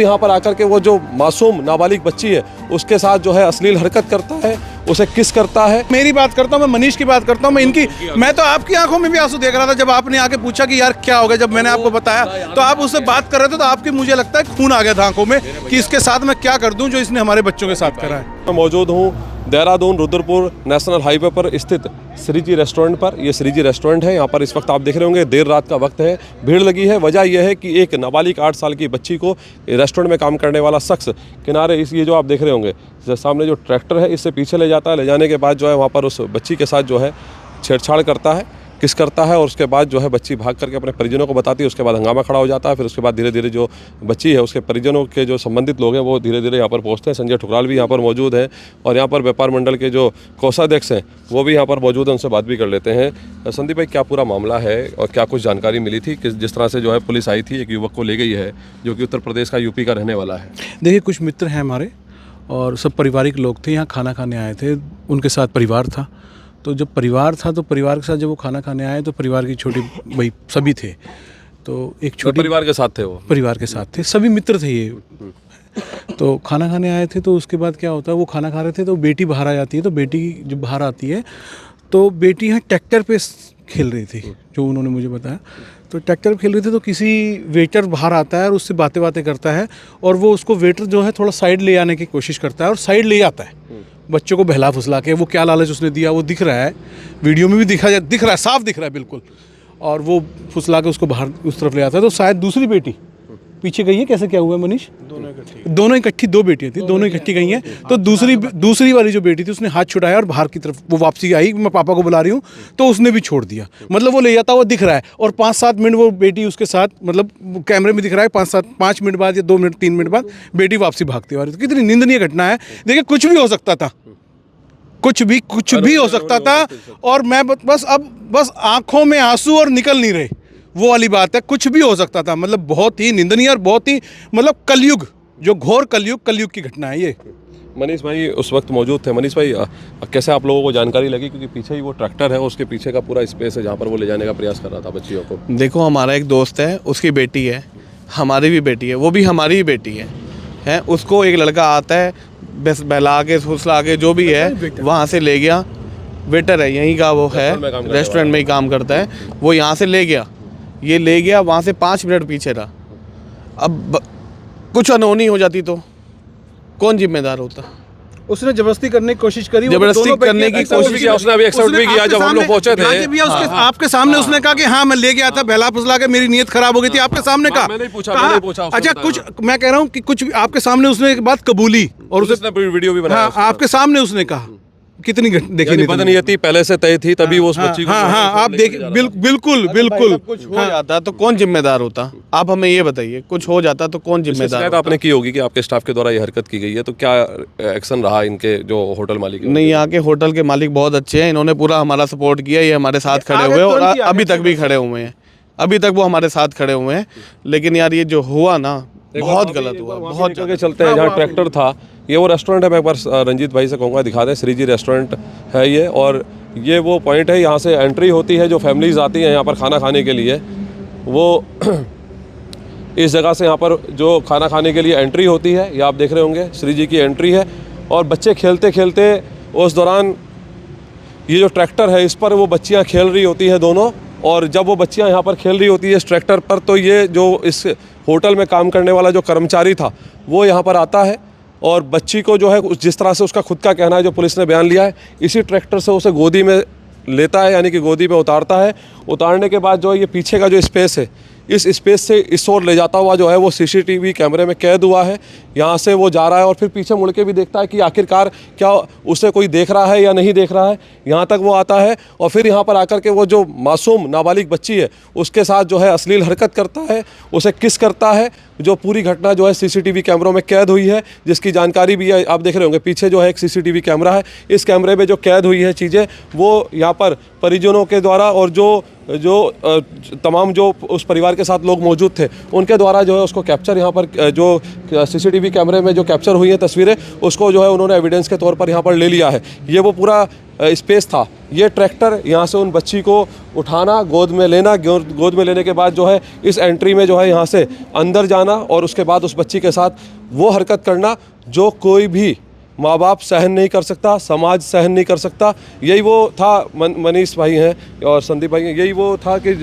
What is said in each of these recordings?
यहाँ पर आकर के वो जो मासूम नाबालिग बच्ची है उसके साथ जो है अश्लील हरकत करता है, उसे किस करता है। मेरी बात करता हूँ, मैं मनीष की बात करता हूँ, मैं तो आपकी आंखों में भी आंसू देख रहा था जब आपने आके पूछा कि यार क्या हो गया। जब मैंने आपको बताया तो आप उससे बात कर रहे थे तो आपकी मुझे लगता है खून आ गया था आंखों में कि इसके साथ मैं क्या कर दूं जो इसने हमारे बच्चों के साथ करा है। मैं मौजूद हूँ देहरादून रुद्रपुर नेशनल हाईवे पर स्थित श्रीजी रेस्टोरेंट पर। ये श्रीजी रेस्टोरेंट है। यहाँ पर इस वक्त आप देख रहे होंगे देर रात का वक्त है, भीड़ लगी है। वजह यह है कि एक नाबालिग 8 साल की बच्ची को रेस्टोरेंट में काम करने वाला शख्स किनारे ये जो आप देख रहे होंगे सामने जो ट्रैक्टर है इससे पीछे ले जाता है। ले जाने के बाद जो है वहाँ पर उस बच्ची के साथ जो है छेड़छाड़ करता है, किस करता है और उसके बाद जो है बच्ची भाग करके अपने परिजनों को बताती है। उसके बाद हंगामा खड़ा हो जाता है। फिर उसके बाद धीरे धीरे जो बच्ची है उसके परिजनों के जो संबंधित लोग हैं वो धीरे धीरे यहाँ पर पहुँचते हैं। संजय ठुकराल भी यहाँ पर मौजूद हैं और यहाँ पर व्यापार मंडल के जो कोषाध्यक्ष हैं वो भी यहाँ पर मौजूद हैं, उनसे बात भी कर लेते हैं। संदीप भाई, क्या पूरा मामला है और क्या कुछ जानकारी मिली थी कि जिस तरह से जो है पुलिस आई थी, एक युवक को ले गई है जो कि उत्तर प्रदेश का यूपी का रहने वाला है? देखिए, कुछ मित्र हैं हमारे और सब पारिवारिक लोग थे, यहाँ खाना खाने आए थे, उनके साथ परिवार था। तो जब परिवार था तो परिवार के साथ जब वो खाना खाने आए तो परिवार की छोटी भाई सभी थे, तो एक छोटी परिवार के साथ थे, वो परिवार के साथ थे, सभी मित्र थे ये। तो खाना खाने आए थे तो उसके बाद क्या होता है, वो खाना खा रहे थे तो बेटी बाहर आ जाती है। तो बेटी जब बाहर आती है तो बेटी यहाँ ट्रैक्टर पे खेल रही थी, जो उन्होंने मुझे बताया। तो ट्रैक्टर पे खेल रही थी तो किसी वेटर बाहर आता है और उससे बातें करता है और वो उसको वेटर जो है थोड़ा साइड ले आने की कोशिश करता है और साइड ले आता है बच्चों को बहला फुसला के। वो क्या लालच उसने दिया वो दिख रहा है, वीडियो में भी दिख रहा है, साफ दिख रहा है बिल्कुल। और वो फुसला के उसको बाहर उस तरफ ले आता है। तो शायद दूसरी बेटी पीछे गई है। कैसे क्या हुआ मनीष? दोनों इकट्ठी, 2 बेटियां थी, दोनों इकट्ठी गई हैं। तो दूसरी वाली जो बेटी थी उसने हाथ छुड़ाया और बाहर की तरफ वो वापसी आई, मैं पापा को बुला रही हूँ, तो उसने भी छोड़ दिया। मतलब वो ले जाता हुआ दिख रहा है और 5-7 मिनट वो बेटी उसके साथ, मतलब कैमरे में दिख रहा है 5 मिनट बाद या 2 मिनट 3 मिनट बाद बेटी वापसी भागती हुई। तो कितनी निंदनीय घटना है। देखिए, कुछ भी हो सकता था, कुछ भी हो सकता था। और मैं बस आंखों में आंसू और निकल नहीं रहे, वो वाली बात है। कुछ भी हो सकता था, मतलब बहुत ही निंदनीय और बहुत ही मतलब कलयुग, जो घोर कलयुग की घटना है ये। मनीष भाई उस वक्त मौजूद थे। मनीष भाई, कैसे आप लोगों को जानकारी लगी? क्योंकि पीछे ही वो ट्रैक्टर है, उसके पीछे का पूरा स्पेस है जहाँ पर वो ले जाने का प्रयास कर रहा था बच्चियों को। देखो, हमारा एक दोस्त है, उसकी बेटी है, हमारी भी बेटी है, वो भी हमारी ही बेटी है। उसको एक लड़का आता है, बस बहला के फुसला के जो भी है वहाँ से ले गया। वेटर है यहीं का, वो है रेस्टोरेंट में ही काम करता है। वो यहाँ से ले गया, वहाँ से 5 मिनट पीछे रहा। अब कुछ अनहोनी हो जाती तो कौन जिम्मेदार होता? उसने जबरदस्ती करने की कोशिश करी, जबरदस्ती करने की कोशिश किया, उसने अभी एक्सेप्ट भी किया जब हम लोग पहुंचे थे। आपके सामने उसने कहा कि हाँ मैं ले गया था, बहला फुसला के मेरी नीयत खराब हो गई थी। आपके सामने कहा, मैंने पूछा। अच्छा, कुछ मैं कह रहा हूँ कि कुछ आपके सामने उसने एक बात कबूली और उसने वीडियो भी बनाया। आपके सामने उसने कहा। कितनी देखिए बदनीयती पहले से तय थी, तभी वो उस बच्ची को आप देख, बिल्कुल कुछ हो जाता तो कौन जिम्मेदार होता? आप हमें ये बताइए, कुछ हो जाता तो कौन जिम्मेदार होता? आपने की होगी कि आपके स्टाफ के द्वारा ये हरकत की गई है, तो क्या एक्शन रहा इनके जो होटल मालिक? नहीं, यहाँ के होटल के मालिक बहुत अच्छे हैं, इन्होंने पूरा हमारा सपोर्ट किया। ये हमारे साथ खड़े हुए और अभी तक भी खड़े हुए हैं, अभी तक वो हमारे साथ खड़े हुए हैं। लेकिन यार ये जो हुआ ना, बहुत गलत हुआ, बहुत जगह चलते हैं जहाँ ट्रैक्टर था। ये वो रेस्टोरेंट है, मैं एक बार रंजीत भाई से कहूँगा दिखा दें। श्रीजी रेस्टोरेंट है ये, और ये वो पॉइंट है, यहाँ से एंट्री होती है। जो फैमिलीज़ आती हैं यहाँ पर खाना खाने के लिए, वो इस जगह से यहाँ पर जो खाना खाने के लिए एंट्री होती है, ये आप देख रहे होंगे श्रीजी की एंट्री है। और बच्चे खेलते खेलते उस दौरान ये जो ट्रैक्टर है इस पर वो बच्चियाँ खेल रही होती हैं दोनों। और जब वो बच्चियाँ यहाँ पर खेल रही होती है इस ट्रैक्टर पर, तो ये जो इस होटल में काम करने वाला जो कर्मचारी था वो यहाँ पर आता है और बच्ची को जो है जिस तरह से उसका खुद का कहना है, जो पुलिस ने बयान लिया है, इसी ट्रैक्टर से उसे गोदी में लेता है, यानी कि गोदी में उतारता है। उतारने के बाद जो है ये पीछे का जो स्पेस है, इस स्पेस से इस ओर ले जाता हुआ जो है वो सीसीटीवी कैमरे में कैद हुआ है। यहाँ से वो जा रहा है और फिर पीछे मुड़ के भी देखता है कि आखिरकार क्या उसे कोई देख रहा है या नहीं देख रहा है। यहाँ तक वो आता है और फिर यहाँ पर आकर के वो जो मासूम नाबालिग बच्ची है उसके साथ जो है अश्लील हरकत करता है, उसे किस करता है। जो पूरी घटना जो है सीसीटीवी कैमरों में कैद हुई है, जिसकी जानकारी भी है, आप देख रहे होंगे पीछे जो है एक सीसीटीवी कैमरा है। इस कैमरे में जो कैद हुई है चीज़ें, वो यहाँ पर परिजनों के द्वारा और जो तमाम जो उस परिवार के साथ लोग मौजूद थे उनके द्वारा जो है उसको कैप्चर, यहाँ पर जो सीसीटीवी कैमरे में जो कैप्चर हुई हैं तस्वीरें, उसको जो है उन्होंने एविडेंस के तौर पर यहाँ पर ले लिया है। ये वो पूरा स्पेस था ये ट्रैक्टर यहाँ से उन बच्ची को उठाना, गोद में लेना, गोद में लेने के बाद जो है इस एंट्री में जो है यहाँ से अंदर जाना और उसके बाद उस बच्ची के साथ वो हरकत करना जो कोई भी माँ बाप सहन नहीं कर सकता, समाज सहन नहीं कर सकता। यही वो था, मनीष भाई हैं और संदीप भाई हैं, यही वो था कि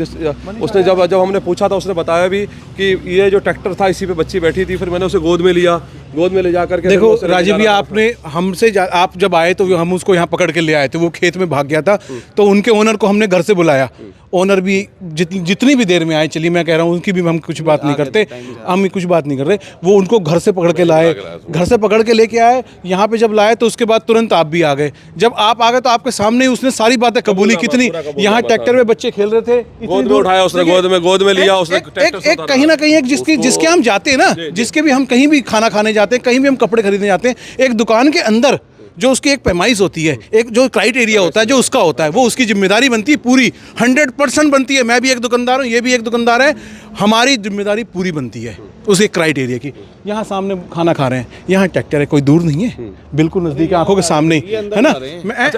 उसने जब हमने पूछा था उसने बताया भी कि ये जो ट्रैक्टर था इसी पे बच्ची बैठी थी, फिर मैंने उसे गोद में लिया, गोद में ले जा करके देखो राजीव जी, आपने हमसे आप जब आए तो हम उसको यहाँ पकड़ के ले आए थे, वो खेत में भाग गया था, तो उनके ओनर को हमने घर से बुलाया। ओनर भी जितनी भी देर में आए, चलिए मैं कह रहा हूँ उनकी भी हम कुछ बात नहीं करते, हम कुछ बात नहीं कर रहे, वो उनको घर से पकड़ के लाए, घर से पकड़ के लेके आए। यहाँ पे जब लाए तो उसके बाद तुरंत आप भी आ गए। जब आप आ गए तो आपके सामने ही उसने सारी बातें कबूली। कितनी यहाँ ट्रैक्टर में बच्चे खेल रहे थे, गोद में उठाया उसने, गोद में लिया उसने। एक कहीं ना कहीं एक जिसके हम जाते हैं ना, जिसके भी हम कहीं भी खाना खाने जाते हैं, कहीं भी हम कपड़े खरीदने जाते हैं, एक दुकान के अंदर जो उसकी एक पैमाइश होती है, एक जो क्राइटेरिया होता है जो उसका होता है, वो उसकी जिम्मेदारी बनती है, पूरी 100% बनती है। मैं भी एक दुकानदार हूँ, ये भी एक दुकानदार है, हमारी जिम्मेदारी पूरी बनती है उस एक क्राइटेरिया की। यहाँ सामने खाना खा रहे हैं, यहाँ ट्रैक्टर है, कोई दूर नहीं है, बिल्कुल नजदीक आंखों के सामने ही है ना।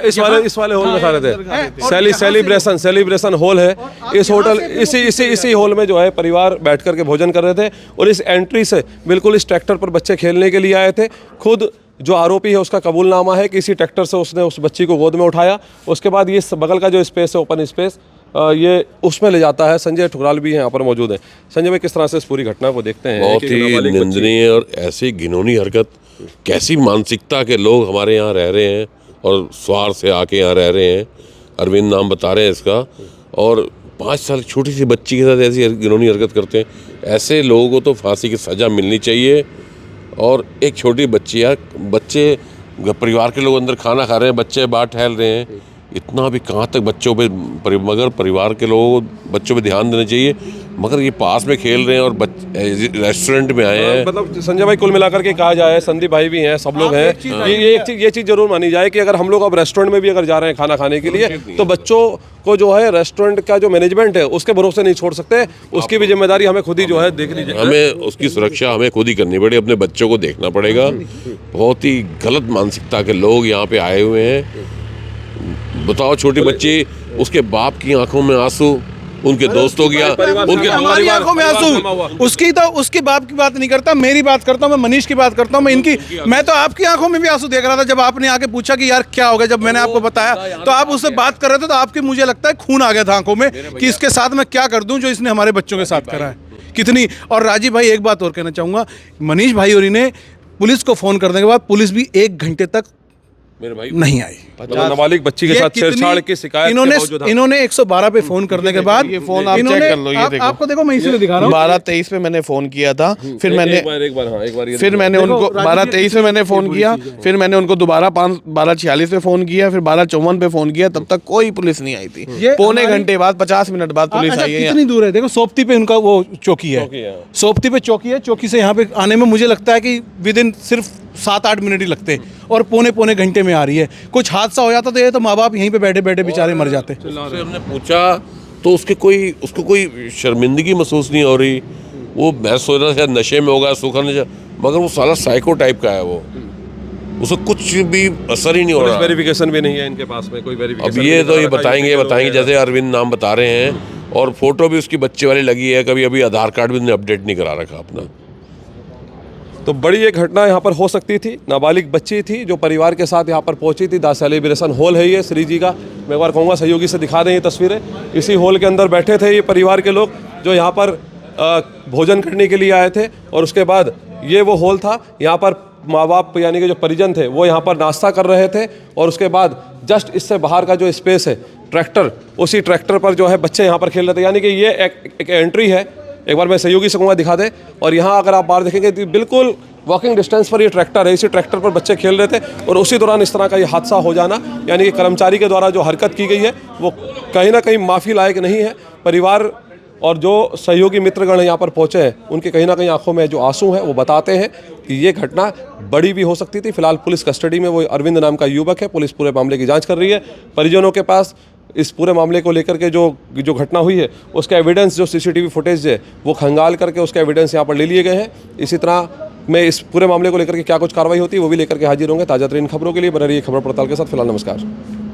इस वाले हॉल में खा रहे थे, सेलिब्रेशन हॉल है इस होटल, इसी हॉल में जो है परिवार बैठ करके भोजन कर रहे थे और इस एंट्री से बिल्कुल इस ट्रैक्टर पर बच्चे खेलने के लिए आए थे। खुद जो आरोपी है उसका कबूलनामा है कि इसी ट्रैक्टर से उसने उस बच्ची को गोद में उठाया। उसके बाद ये बगल का जो स्पेस है, ओपन स्पेस, ये उसमें ले जाता है। संजय ठुकराल भी यहाँ पर मौजूद है। संजय भाई, किस तरह से इस पूरी घटना को देखते हैं? बहुत ही निंदनीय और ऐसी घिनौनी हरकत। कैसी मानसिकता के लोग हमारे यहाँ रह रहे हैं और स्वार से आके यहाँ रह रहे हैं। अरविंद नाम बता रहे हैं इसका, और 5 साल छोटी सी बच्ची के साथ ऐसी घिनौनी हरकत करते हैं। ऐसे लोगों को तो फांसी की सज़ा मिलनी चाहिए। और एक छोटी बच्ची, यार बच्चे परिवार के लोग अंदर खाना खा रहे हैं, बच्चे बाहर टहल रहे हैं, इतना भी कहाँ तक बच्चों पे, मगर परिवार के लोगों को बच्चों पे ध्यान देना चाहिए। मगर ये पास में खेल रहे हैं और रेस्टोरेंट में आए हैं। मतलब संजय भाई, कुल मिलाकर के कहा जाए, संदीप भाई भी हैं, सब लोग हैं, ये चीज़ जरूर मानी जाए कि अगर हम लोग अब रेस्टोरेंट में भी अगर जा रहे हैं खाना खाने के लिए, तो बच्चों को जो है रेस्टोरेंट का जो मैनेजमेंट है उसके भरोसे नहीं छोड़ सकते। उसकी भी जिम्मेदारी हमें खुद ही जो है देखनी चाहिए। हमें उसकी सुरक्षा हमें खुद ही करनी पड़ेगी, अपने बच्चों को देखना पड़ेगा। बहुत ही गलत मानसिकता के लोग यहाँ पे आए हुए हैं। बताओ, छोटी बच्ची, उसके बाप की आंखों में आंसू, उनके दोस्तों की हमारी आंखों में आंसू। उसकी बाप की बात नहीं करता, मेरी बात करता हूँ, मैं मनीष की बात करता हूँ, मैं तो आपकी आंखों में भी आंसू देख रहा था जब आपने आके पूछा कि यार क्या हो गया। जब मैंने आपको बताया तो आप उससे बात कर रहे थे, तो आपकी मुझे लगता है खून आ गया था आंखों में कि इसके साथ मैं क्या कर दूं जो इसने हमारे बच्चों के साथ करा है। कितनी। और राजीव भाई, एक बात और कहना चाहूँगा, मनीष भाई और इन्हें पुलिस को फ़ोन करने के बाद पुलिस भी 1 घंटे तक मेरे भाई नहीं आई। नाबालिग बच्ची के साथ छेड़छाड़ की शिकायत इन्होंने 112 पे फोन करने के बाद, ये फोन आप चेक कर लो, ये देखो आपको देखो, मैं इसीलिए दिखा रहा हूँ। 12-23 में मैंने फोन किया था, फिर मैंने फिर मैंने उनको 12-23 में मैंने फोन किया, फिर मैंने उनको दोबारा 12:46 पे फोन किया, फिर 12:54 पे फोन किया, तब तक कोई पुलिस नहीं आई थी। पौने घंटे बाद, 50 मिनट बाद पुलिस आई है। कितनी दूर है देखो, सोपती पे उनका वो चौकी है, सोपती पे चौकी है। चौकी से यहाँ पे आने में मुझे लगता है कि विदिन सिर्फ 7-8 मिनट ही लगते हैं, और पौने घंटे में आ रही है। कुछ हादसा हो जाता तो ये तो माँ बाप यहीं पे बैठे बैठे बेचारे मर जाते। उससे हमने पूछा तो उसको कोई शर्मिंदगी महसूस नहीं हो रही। वो मैं सोच रहा था शायद नशे में होगा, सूखा नशा, मगर वो साला साइको टाइप का है। वो उसको कुछ भी असर ही नहीं हो रहा। वेरिफिकेशन भी नहीं है इनके पास में, कोई वेरिफिकेशन। अब ये बताएंगे जैसे अरविंद नाम बता रहे हैं, और फोटो भी उसकी बच्चे वाली लगी है। कभी अभी आधार कार्ड भी अपडेट नहीं करा रखा अपना। तो बड़ी एक घटना यहाँ पर हो सकती थी। नाबालिग बच्ची थी जो परिवार के साथ यहाँ पर पहुँची थी। द सेलिब्रेशन हॉल है ये, श्री जी का। मैं एक बार कहूँगा सहयोगी से दिखा दें ये तस्वीरें। इसी हॉल के अंदर बैठे थे ये परिवार के लोग जो यहाँ पर भोजन करने के लिए आए थे, और उसके बाद ये वो हॉल था। यहाँ पर माँ बाप यानी कि जो परिजन थे वो यहाँ पर नाश्ता कर रहे थे, और उसके बाद जस्ट इससे बाहर का जो स्पेस है ट्रैक्टर, उसी ट्रैक्टर पर जो है बच्चे यहाँ पर खेल रहे थे। यानी कि ये एक एंट्री है। एक बार मैं सहयोगी से कहूँगा दिखा दे। और यहाँ अगर आप बाहर देखेंगे तो बिल्कुल वॉकिंग डिस्टेंस पर ये ट्रैक्टर है। इसी ट्रैक्टर पर बच्चे खेल रहे थे, और उसी दौरान इस तरह का ये हादसा हो जाना, यानी कि कर्मचारी के द्वारा जो हरकत की गई है वो कहीं ना कहीं माफ़ी लायक नहीं है। परिवार और जो सहयोगी मित्रगण यहाँ पर पहुँचे हैं, उनके कहीं ना कहीं आंखों में जो आंसू हैं वो बताते हैं कि ये घटना बड़ी भी हो सकती थी। फिलहाल पुलिस कस्टडी में वो अरविंद नाम का युवक है। पुलिस पूरे मामले की जाँच कर रही है। परिजनों के पास इस पूरे मामले को लेकर के जो घटना हुई है उसका एविडेंस, जो सीसीटीवी फुटेज है वो खंगाल करके उसका एविडेंस यहाँ पर ले लिए गए हैं। इसी तरह मैं इस पूरे मामले को लेकर के क्या कुछ कार्रवाई होती है वो भी लेकर के हाजिर होंगे। ताज़ा तरीन खबरों के लिए बने रहिए खबर पड़ताल के साथ। फिलहाल नमस्कार।